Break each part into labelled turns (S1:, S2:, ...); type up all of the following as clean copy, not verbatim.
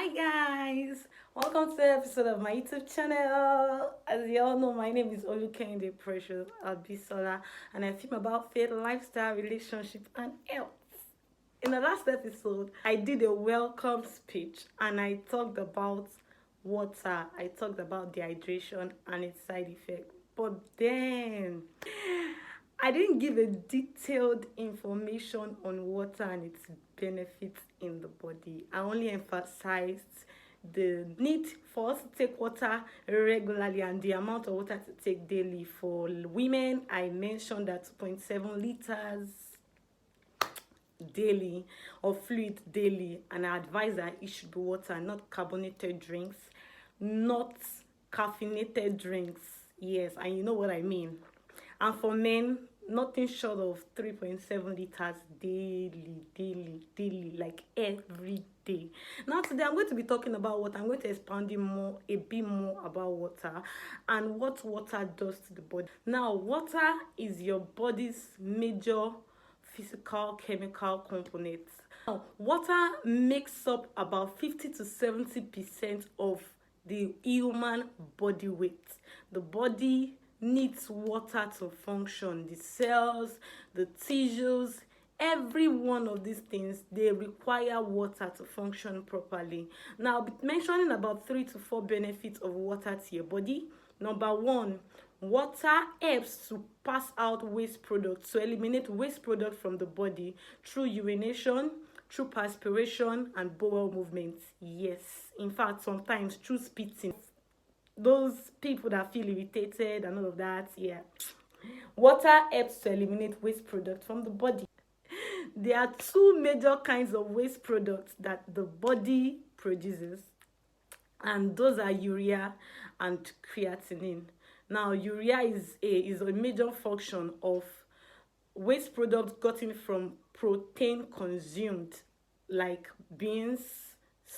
S1: Hi guys, welcome to the episode of my YouTube channel. As you all know, my name is Olukende Precious Abisola, and I film about faith, lifestyle, relationship, and health. In the last episode, I did a welcome speech and I talked about water. I talked about dehydration and its side effect. But then I didn't give a detailed information on water and its benefits in the body. I only emphasized the need for us to take water regularly and the amount of water to take daily. For women, I mentioned that 2.7 liters daily or fluid daily, and I advise that it should be water, not carbonated drinks, not caffeinated drinks. Yes, and you know what I mean. And for men, nothing short of 3.7 liters daily, like every day. Now today I'm going to be talking about water. I'm going to expand a bit more about water and what water does to the body. Now, water is your body's major physical chemical components. Now, water makes up about 50 to 70% of the human body weight. The body needs water to function. The cells, the tissues, every one of these things, they require water to function properly. Now, I'll be mentioning about 3 to 4 benefits of water to your body. Number one, water helps to pass out waste products, to eliminate waste products from the body through urination, through perspiration, and bowel movements. Yes, in fact, sometimes through spitting. Those people that feel irritated and all of that, yeah. Water helps to eliminate waste products from the body. There are two major kinds of waste products that the body produces, and those are urea and creatinine. Now, urea is a major function of waste products gotten from protein consumed, like beans,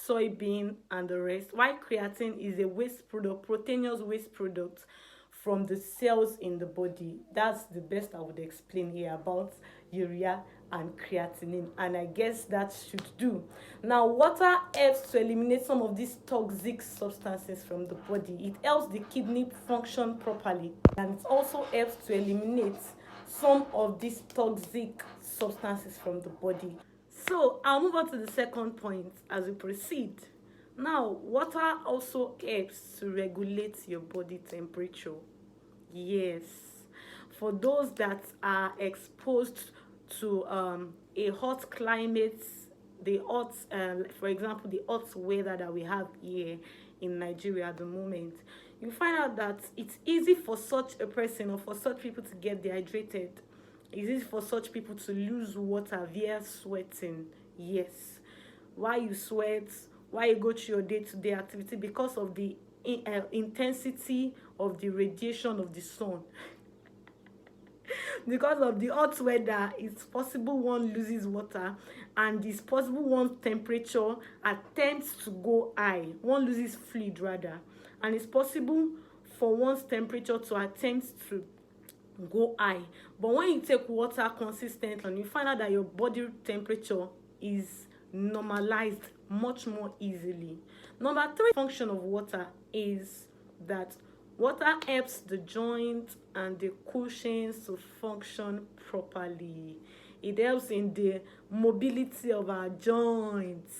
S1: soybean, and the rest. While creatine is a waste product, proteinous waste product from the cells in the body. That's the best I would explain here about urea and creatinine, and I guess that should do. Now, water helps to eliminate some of these toxic substances from the body. It helps the kidney function properly, and it also helps to eliminate some of these toxic substances from the body. So I'll move on to the second point as we proceed. Now, water also helps to regulate your body temperature. Yes, for those that are exposed to a hot climate, the hot, for example, the hot weather that we have here in Nigeria at the moment, you find out that it's easy for such a person or for such people to get dehydrated. It's easy for such people to lose water via sweating. Yes, why you sweat, why you go through your day-to-day activity, because of the intensity of the radiation of the sun. Because of the hot weather, it's possible one loses water, and it's possible one's temperature attempts to go high. One loses fluid rather, and it's possible for one's temperature to attempt to go high. But when you take water consistently, you find out that your body temperature is normalized much more easily. Number three function of water is that water helps the joints and the cushions to function properly. It helps in the mobility of our joints.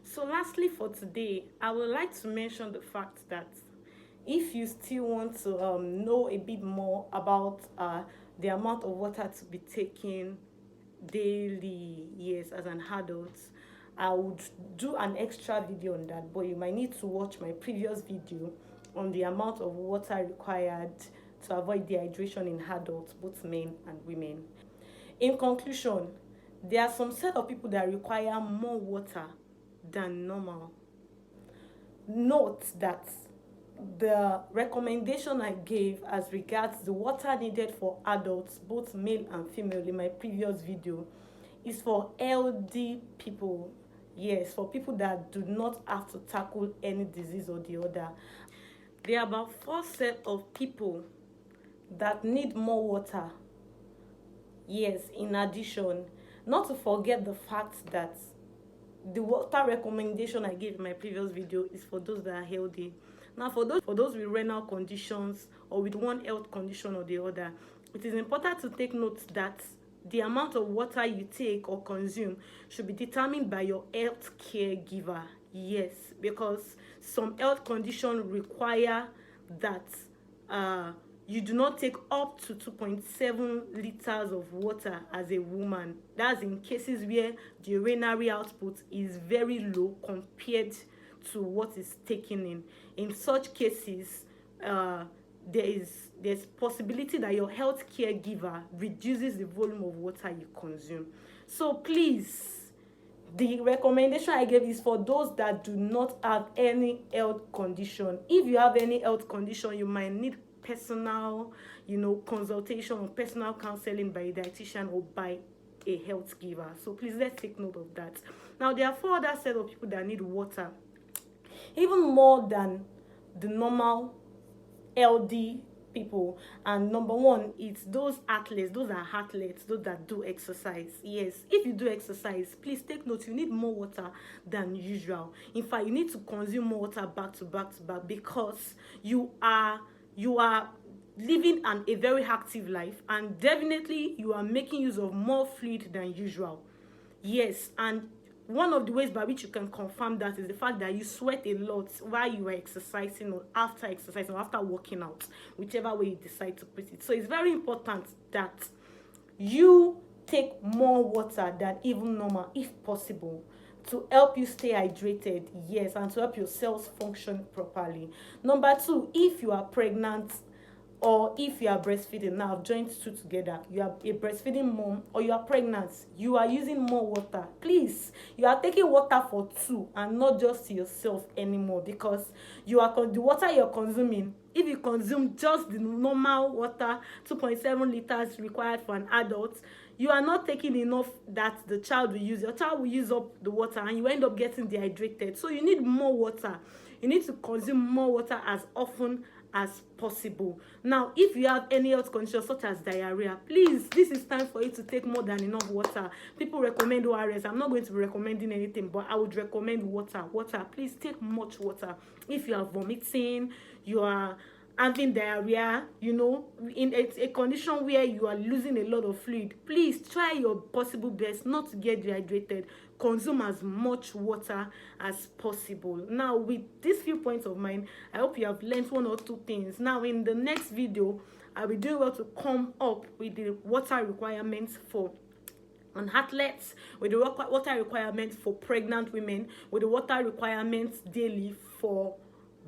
S1: So lastly for today, I would like to mention the fact that if you still want to know a bit more about the amount of water to be taken daily, yes, as an adult, I would do an extra video on that, but you might need to watch my previous video on the amount of water required to avoid dehydration in adults, both men and women. In conclusion, there are some set of people that require more water than normal. Note that the recommendation I gave as regards the water needed for adults, both male and female, in my previous video is for healthy people. Yes, for people that do not have to tackle any disease or the other. There are about 4 sets of people that need more water. Yes, in addition, not to forget the fact that the water recommendation I gave in my previous video is for those that are healthy. Now, for those with renal conditions or with one health condition or the other, it is important to take note that the amount of water you take or consume should be determined by your health caregiver. Yes, because some health conditions require that you do not take up to 2.7 liters of water as a woman. That's in cases where the urinary output is very low compared to what is taken in. In such cases, there's possibility that your health caregiver reduces the volume of water you consume. So please, the recommendation I gave is for those that do not have any health condition. If you have any health condition, you might need personal, consultation or personal counseling by a dietitian or by a health giver. So please, let's take note of that. Now, there are 4 other set of people that need water, even more than the normal LD people. And number 1, it's those athletes. Those are athletes, those that do exercise. Yes, if you do exercise, please take note, you need more water than usual. In fact, you need to consume more water back to back because you are living a very active life, and definitely you are making use of more fluid than usual. Yes, and one of the ways by which you can confirm that is the fact that you sweat a lot while you are exercising or after exercising or after working out, whichever way you decide to put it. So it's very important that you take more water than even normal, if possible, to help you stay hydrated, yes, and to help your cells function properly. Number 2, if you are pregnant or if you are breastfeeding, now I've joined 2 together, you are a breastfeeding mom or you are pregnant, you are using more water, please, you are taking water for 2 and not just yourself anymore, because the water you're consuming, if you consume just the normal water, 2.7 liters required for an adult, you are not taking enough that the child will use. Your child will use up the water and you end up getting dehydrated. So you need more water. You need to consume more water as often as possible. Now, if you have any health conditions such as diarrhea, please, this is time for you to take more than enough water. People recommend ORS. I'm not going to be recommending anything, but I would recommend water. Please take much water. If you are vomiting, you are having diarrhea, in a condition where you are losing a lot of fluid, please try your possible best not to get dehydrated. Consume as much water as possible. Now, with these few points of mine, I hope you have learned 1 or 2 things. Now, in the next video, I'll be doing well to come up with the water requirements for athletes, with the water requirements for pregnant women, with the water requirements daily for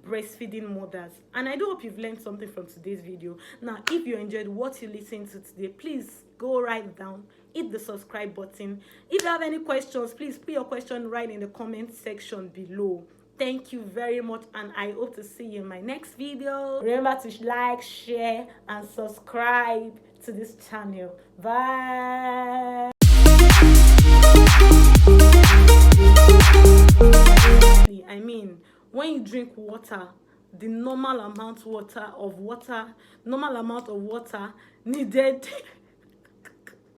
S1: breastfeeding mothers. And I do hope you've learned something from today's video. Now, if you enjoyed what you listened to today, please go right down, hit the subscribe button. If you have any questions, please put your question right in the comment section below. Thank you very much, and I hope to see you in my next video. Remember to like, share, and subscribe to this channel. Bye. When you drink water, the normal amount of water needed